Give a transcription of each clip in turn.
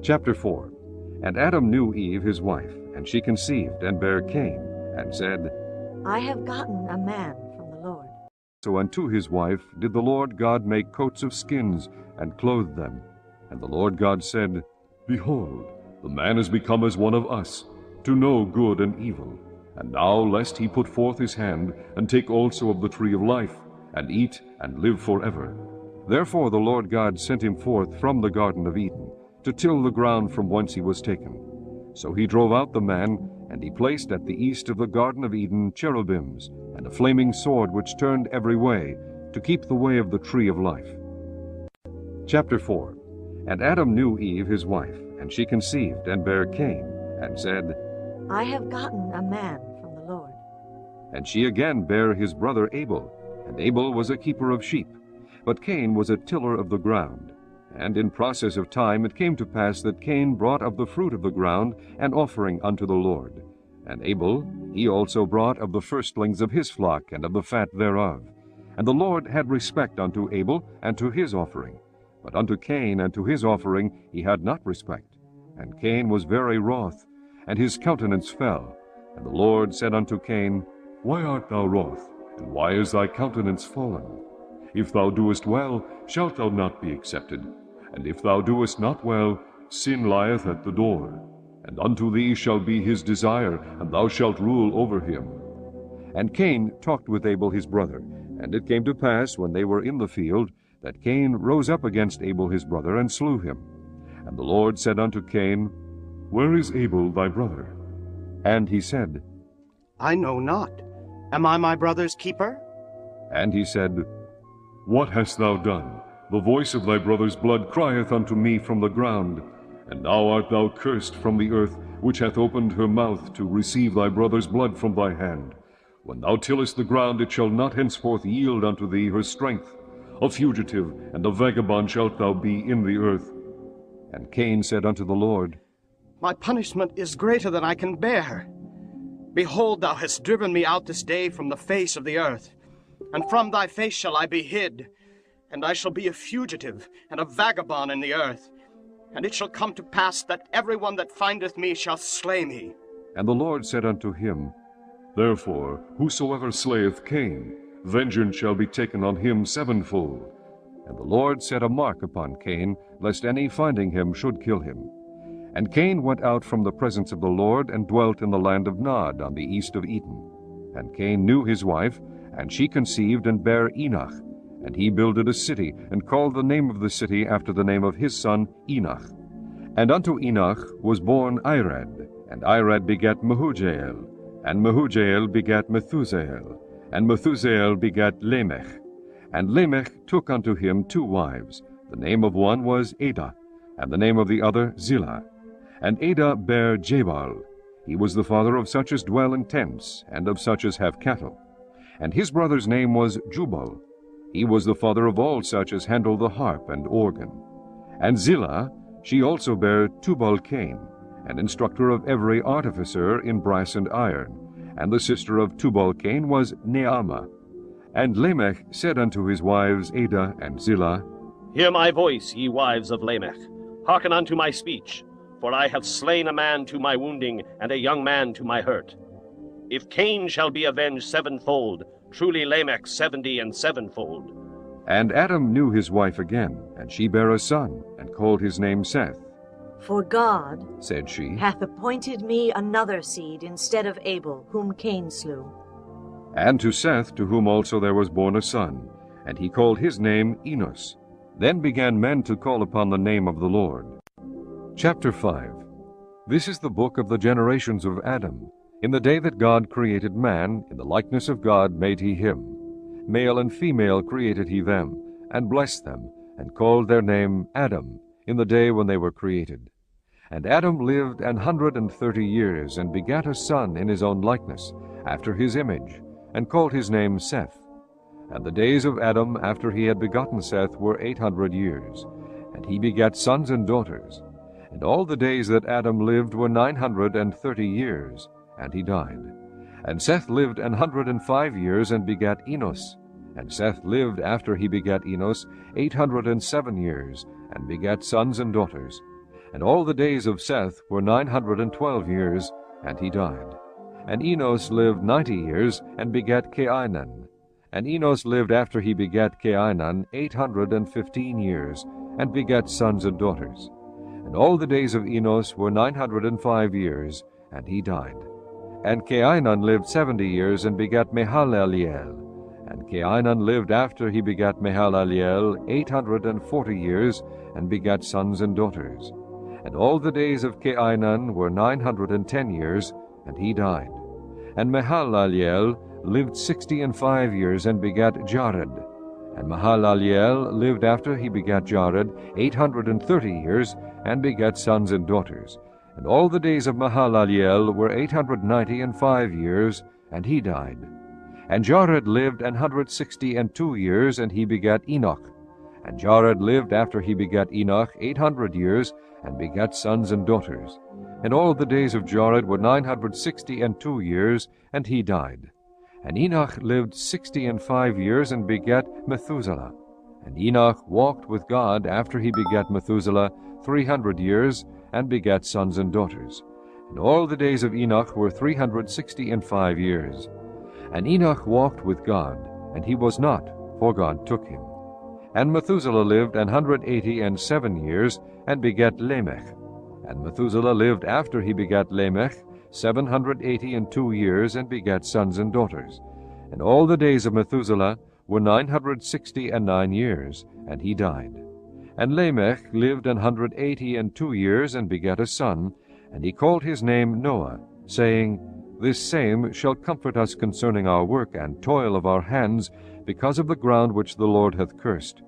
Chapter 4. And Adam knew Eve his wife, and she conceived, and bare Cain, and said, I have gotten a man from the Lord. So unto his wife did the Lord God make coats of skins, and clothed them. And the Lord God said, Behold, the man is become as one of us, to know good and evil. And now lest he put forth his hand, and take also of the tree of life, and eat, and live forever. Therefore the Lord God sent him forth from the Garden of Eden, to till the ground from whence he was taken. So he drove out the man, and he placed at the east of the Garden of Eden cherubims, and a flaming sword which turned every way, to keep the way of the tree of life. Chapter 4. And Adam knew Eve his wife, and she conceived, and bare Cain, and said, I have gotten a man from the Lord. And she again bare his brother Abel, and Abel was a keeper of sheep, but Cain was a tiller of the ground. And in process of time it came to pass that Cain brought of the fruit of the ground an offering unto the Lord. And Abel, he also brought of the firstlings of his flock and of the fat thereof. And the Lord had respect unto Abel and to his offering. But unto Cain and to his offering he had not respect. And Cain was very wroth, and his countenance fell. And the Lord said unto Cain, Why art thou wroth, and why is thy countenance fallen? If thou doest well, shalt thou not be accepted? And if thou doest not well, sin lieth at the door. And unto thee shall be his desire, and thou shalt rule over him. And Cain talked with Abel his brother. And it came to pass, when they were in the field, that Cain rose up against Abel his brother, and slew him. And the Lord said unto Cain, Where is Abel thy brother? And he said, I know not. Am I my brother's keeper? And he said, What hast thou done? The voice of thy brother's blood crieth unto me from the ground. And now art thou cursed from the earth, which hath opened her mouth to receive thy brother's blood from thy hand. When thou tillest the ground, it shall not henceforth yield unto thee her strength. A fugitive and a vagabond shalt thou be in the earth. And Cain said unto the Lord, My punishment is greater than I can bear. Behold, thou hast driven me out this day from the face of the earth, and from thy face shall I be hid. And I shall be a fugitive and a vagabond in the earth. And it shall come to pass that every one that findeth me shall slay me. And the Lord said unto him, Therefore whosoever slayeth Cain, vengeance shall be taken on him sevenfold. And the Lord set a mark upon Cain, lest any finding him should kill him. And Cain went out from the presence of the Lord, and dwelt in the land of Nod, on the east of Eden. And Cain knew his wife, and she conceived and bare Enoch. And he builded a city, and called the name of the city after the name of his son Enoch. And unto Enoch was born Irad, and Irad begat Mehujael, and Mehujael begat Methusael, and Methusael begat Lamech. And Lamech took unto him 2 wives. The name of one was Adah, and the name of the other Zillah. And Adah bare Jabal. He was the father of such as dwell in tents, and of such as have cattle. And his brother's name was Jubal. He was the father of all such as handle the harp and organ. And Zillah, she also bare Tubal-Cain, an instructor of every artificer in brass and iron. And the sister of Tubal-Cain was Neamah. And Lamech said unto his wives Adah and Zillah, Hear my voice, ye wives of Lamech. Hearken unto my speech, for I have slain a man to my wounding, and a young man to my hurt. If Cain shall be avenged sevenfold, truly Lamech 70 and sevenfold. And Adam knew his wife again, and she bare a son, and called his name Seth. For God, said she, hath appointed me another seed instead of Abel, whom Cain slew. And to Seth, to whom also there was born a son, and he called his name Enos. Then began men to call upon the name of the Lord. Chapter 5. This is the book of the generations of Adam. In the day that God created man, in the likeness of God made he him. Male and female created he them, and blessed them, and called their name Adam, in the day when they were created. And Adam lived 130 years, and begat a son in his own likeness, after his image, and called his name Seth. And the days of Adam after he had begotten Seth were 800 years, and he begat sons and daughters. And all the days that Adam lived were 930 years, and he died. And Seth lived 105 years, and begat Enos. And Seth lived after he begat Enos 807 years, and begat sons and daughters. And all the days of Seth were 912 years, and he died. And Enos lived 90 years, and begat Cainan. And Enos lived after he begat Cainan 815 years, and begat sons and daughters. And all the days of Enos were 905 years, and he died. And Cainan lived 70 years, and begat Mahalaleel. And Cainan lived after he begat Mahalaleel 840 years, and begat sons and daughters. And all the days of Cainan were 910 years, and he died. And Mahalaleel lived 65 years, and begat Jared. And Mahalaleel lived after he begat Jared 830 years, and begat sons and daughters. And all the days of Mahalaleel were 895 years, and he died. And Jared lived 162 years, and he begat Enoch. And Jared lived after he begat Enoch 800 years, and begat sons and daughters. And all the days of Jared were 962 years, and he died. And Enoch lived 65 years, and begat Methuselah. And Enoch walked with God after he begat Methuselah 300 years, and begat sons and daughters. And all the days of Enoch were 365 years. And Enoch walked with God, and he was not, for God took him. And Methuselah lived 187 years, and begat Lamech. And Methuselah lived after he begat Lamech 782 years, and begat sons and daughters. And all the days of Methuselah were 969 years, and he died. And Lamech lived 182 years, and begat a son, and he called his name Noah, saying, This same shall comfort us concerning our work and toil of our hands, because of the ground which the Lord hath cursed.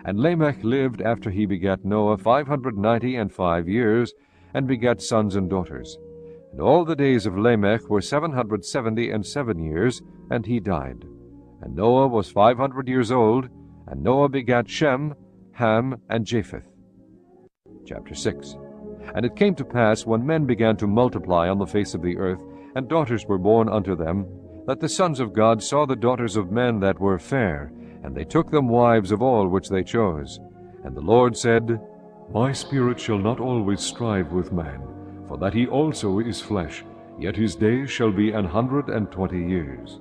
And Lamech lived after he begat Noah 595 years, and begat sons and daughters. And all the days of Lamech were 777 years, and he died. And Noah was 500 years old, and Noah begat Shem, Ham, and Japheth. Chapter 6. And it came to pass, when men began to multiply on the face of the earth, and daughters were born unto them, that the sons of God saw the daughters of men that were fair, and they took them wives of all which they chose. And the Lord said, My spirit shall not always strive with man, for that he also is flesh, yet his days shall be 120 years.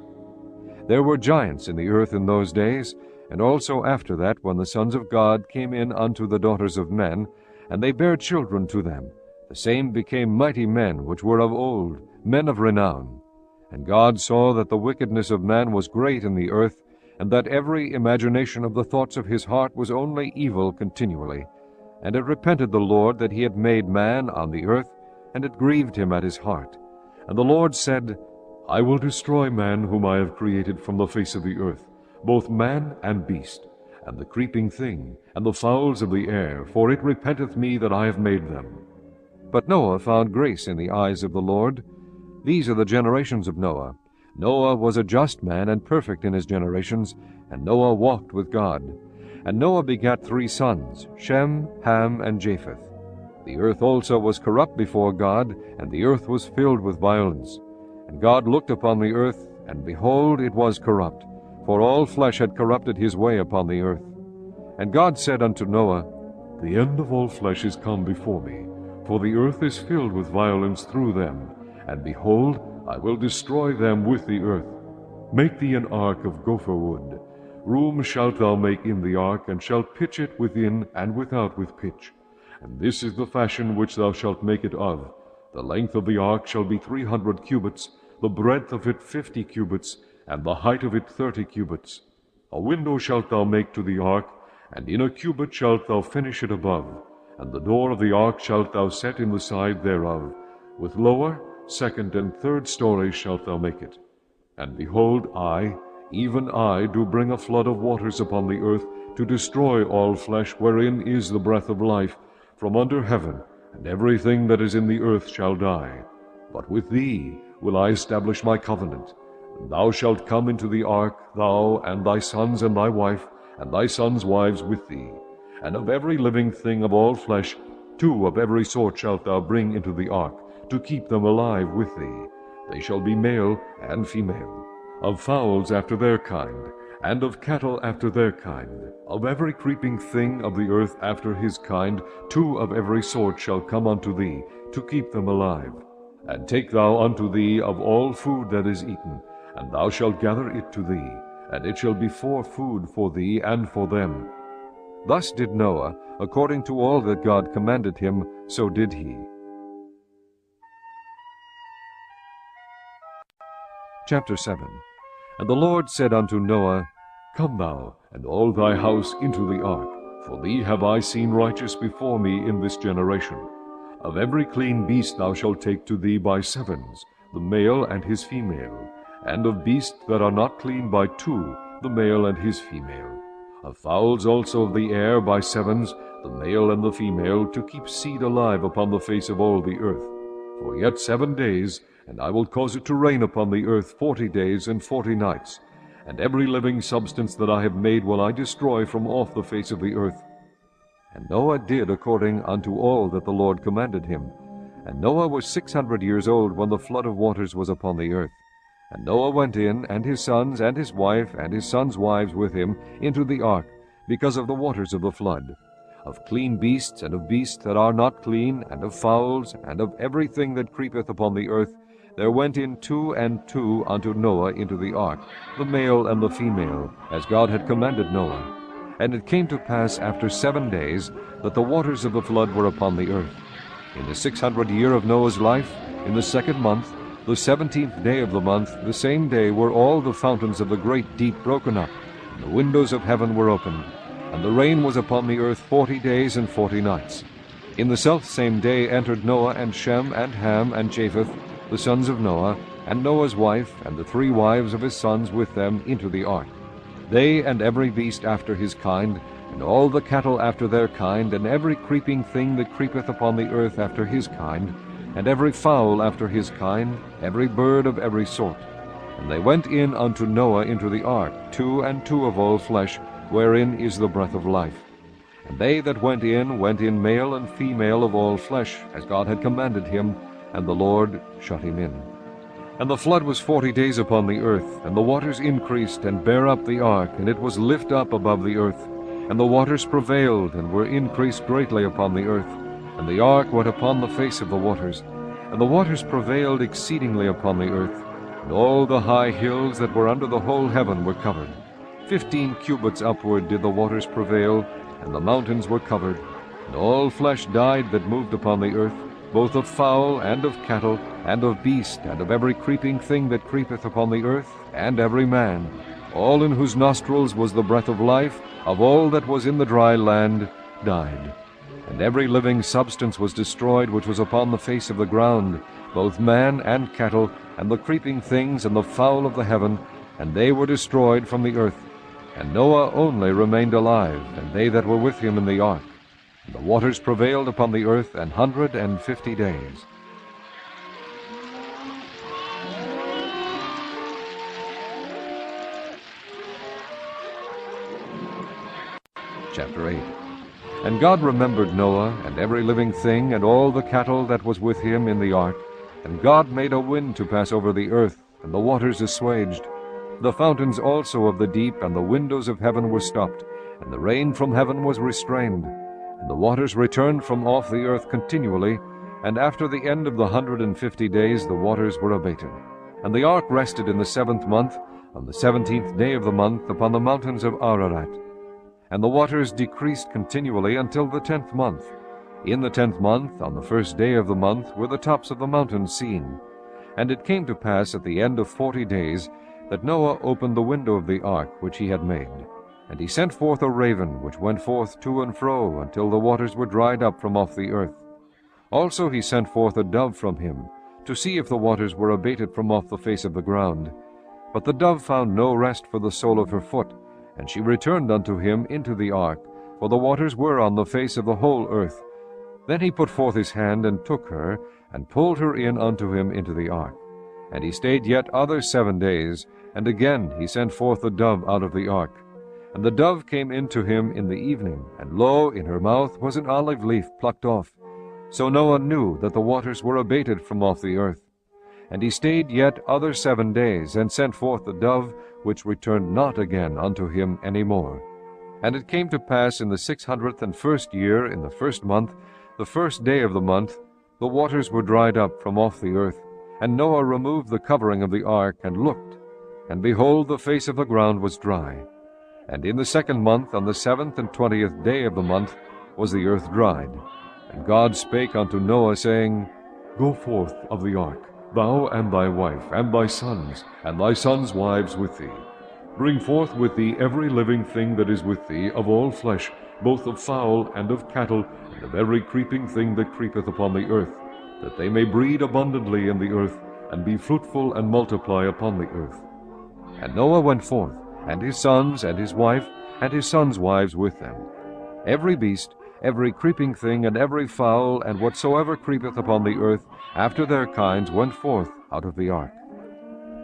There were giants in the earth in those days, and also after that, when the sons of God came in unto the daughters of men, and they bare children to them. The same became mighty men, which were of old, men of renown. And God saw that the wickedness of man was great in the earth, and that every imagination of the thoughts of his heart was only evil continually. And it repented the Lord that he had made man on the earth, and it grieved him at his heart. And the Lord said, I will destroy man whom I have created from the face of the earth, both man and beast, and the creeping thing, and the fowls of the air, for it repenteth me that I have made them. But Noah found grace in the eyes of the Lord. These are the generations of Noah. Noah was a just man and perfect in his generations, and Noah walked with God. And Noah begat 3 sons, Shem, Ham, and Japheth. The earth also was corrupt before God, and the earth was filled with violence. And God looked upon the earth, and behold, it was corrupt, for all flesh had corrupted his way upon the earth. And God said unto Noah, The end of all flesh is come before me, for the earth is filled with violence through them, and behold, I will destroy them with the earth. Make thee an ark of gopher wood. Room shalt thou make in the ark, and shalt pitch it within and without with pitch. And this is the fashion which thou shalt make it of. The length of the ark shall be 300 cubits, the breadth of it 50 cubits, and the height of it 30 cubits. A window shalt thou make to the ark, and in a cubit shalt thou finish it above. And the door of the ark shalt thou set in the side thereof. With lower, second, and third stories shalt thou make it. And behold, I, even I, do bring a flood of waters upon the earth, to destroy all flesh wherein is the breath of life, from under heaven, and everything that is in the earth shall die. But with thee will I establish my covenant. And thou shalt come into the ark, thou, and thy sons, and thy wife, and thy sons' wives with thee. And of every living thing of all flesh, 2 of every sort shalt thou bring into the ark, to keep them alive with thee. They shall be male and female. Of fowls after their kind, and of cattle after their kind, of every creeping thing of the earth after his kind, 2 of every sort shall come unto thee, to keep them alive. And take thou unto thee of all food that is eaten, and thou shalt gather it to thee, and it shall be for food for thee and for them. Thus did Noah, according to all that God commanded him, so did he. Chapter 7. And the Lord said unto Noah, Come thou, and all thy house into the ark, for thee have I seen righteous before me in this generation. Of every clean beast thou shalt take to thee by 7s, the male and his female, and of beasts that are not clean by 2, the male and his female. Of fowls also of the air by 7s, the male and the female, to keep seed alive upon the face of all the earth. For yet 7 days, and I will cause it to rain upon the earth 40 days and 40 nights, and every living substance that I have made will I destroy from off the face of the earth. And Noah did according unto all that the Lord commanded him. And Noah was 600 years old when the flood of waters was upon the earth. And Noah went in, and his sons, and his wife, and his sons' wives with him, into the ark, because of the waters of the flood. Of clean beasts, and of beasts that are not clean, and of fowls, and of everything that creepeth upon the earth, there went in 2 and 2 unto Noah into the ark, the male and the female, as God had commanded Noah. And it came to pass after 7 days, that the waters of the flood were upon the earth. In the 600th year of Noah's life, in the 2nd month, the 17th day of the month, the same day were all the fountains of the great deep broken up, and the windows of heaven were opened, and the rain was upon the earth 40 days and 40 nights. In the selfsame day entered Noah and Shem and Ham and Japheth, the sons of Noah, and Noah's wife, and the 3 wives of his sons with them, into the ark. They and every beast after his kind, and all the cattle after their kind, and every creeping thing that creepeth upon the earth after his kind, and every fowl after his kind, every bird of every sort. And they went in unto Noah into the ark, 2 and 2 of all flesh, wherein is the breath of life. And they that went in male and female of all flesh, as God had commanded him, and the Lord shut him in. And the flood was 40 days upon the earth, and the waters increased, and bare up the ark, and it was lift up above the earth. And the waters prevailed, and were increased greatly upon the earth. And the ark went upon the face of the waters. And the waters prevailed exceedingly upon the earth. And all the high hills that were under the whole heaven were covered. 15 cubits upward did the waters prevail, and the mountains were covered. And all flesh died that moved upon the earth, both of fowl, and of cattle, and of beast, and of every creeping thing that creepeth upon the earth, and every man. All in whose nostrils was the breath of life, of all that was in the dry land, died. And every living substance was destroyed which was upon the face of the ground, both man and cattle, and the creeping things, and the fowl of the heaven, and they were destroyed from the earth. And Noah only remained alive, and they that were with him in the ark. And the waters prevailed upon the earth 150 days. Chapter 8. And God remembered Noah, and every living thing, and all the cattle that was with him in the ark. And God made a wind to pass over the earth, and the waters assuaged. The fountains also of the deep and the windows of heaven were stopped, and the rain from heaven was restrained. And the waters returned from off the earth continually, and after the end of the 150 days the waters were abated. And the ark rested in the 7th month, on the 17th day of the month, upon the mountains of Ararat. And the waters decreased continually until the 10th month. In the 10th month, on the 1st day of the month, were the tops of the mountains seen. And it came to pass at the end of 40 days, that Noah opened the window of the ark which he had made. And he sent forth a raven, which went forth to and fro, until the waters were dried up from off the earth. Also he sent forth a dove from him, to see if the waters were abated from off the face of the ground. But the dove found no rest for the sole of her foot, and she returned unto him into the ark, for the waters were on the face of the whole earth. Then he put forth his hand, and took her, and pulled her in unto him into the ark. And he stayed yet other 7 days, and again he sent forth the dove out of the ark. And the dove came in to him in the evening, and lo, in her mouth was an olive leaf plucked off. So Noah knew that the waters were abated from off the earth. And he stayed yet other 7 days, and sent forth the dove, which returned not again unto him any more. And it came to pass in the 601st year, in the 1st month, the 1st day of the month, the waters were dried up from off the earth. And Noah removed the covering of the ark, and looked, and behold, the face of the ground was dry. And in the 2nd month, on the 7th and 20th day of the month, was the earth dried. And God spake unto Noah, saying, Go forth of the ark, thou and thy wife, and thy sons, and thy sons' wives with thee. Bring forth with thee every living thing that is with thee, of all flesh, both of fowl and of cattle, and of every creeping thing that creepeth upon the earth, that they may breed abundantly in the earth, and be fruitful and multiply upon the earth. And Noah went forth, and his sons, and his wife, and his sons' wives with them. Every beast, every creeping thing, and every fowl, and whatsoever creepeth upon the earth, after their kinds, went forth out of the ark.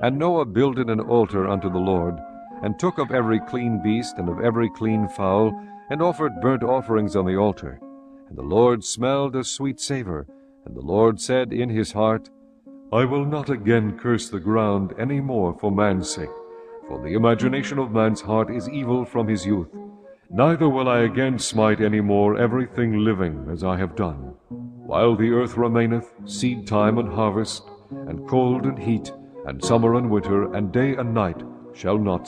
And Noah builded an altar unto the Lord, and took of every clean beast, and of every clean fowl, and offered burnt offerings on the altar. And the Lord smelled a sweet savour. And the Lord said in his heart, I will not again curse the ground any more for man's sake, for the imagination of man's heart is evil from his youth. Neither will I again smite any more everything living as I have done. While the earth remaineth, seed time and harvest, and cold and heat, and summer and winter, and day and night shall not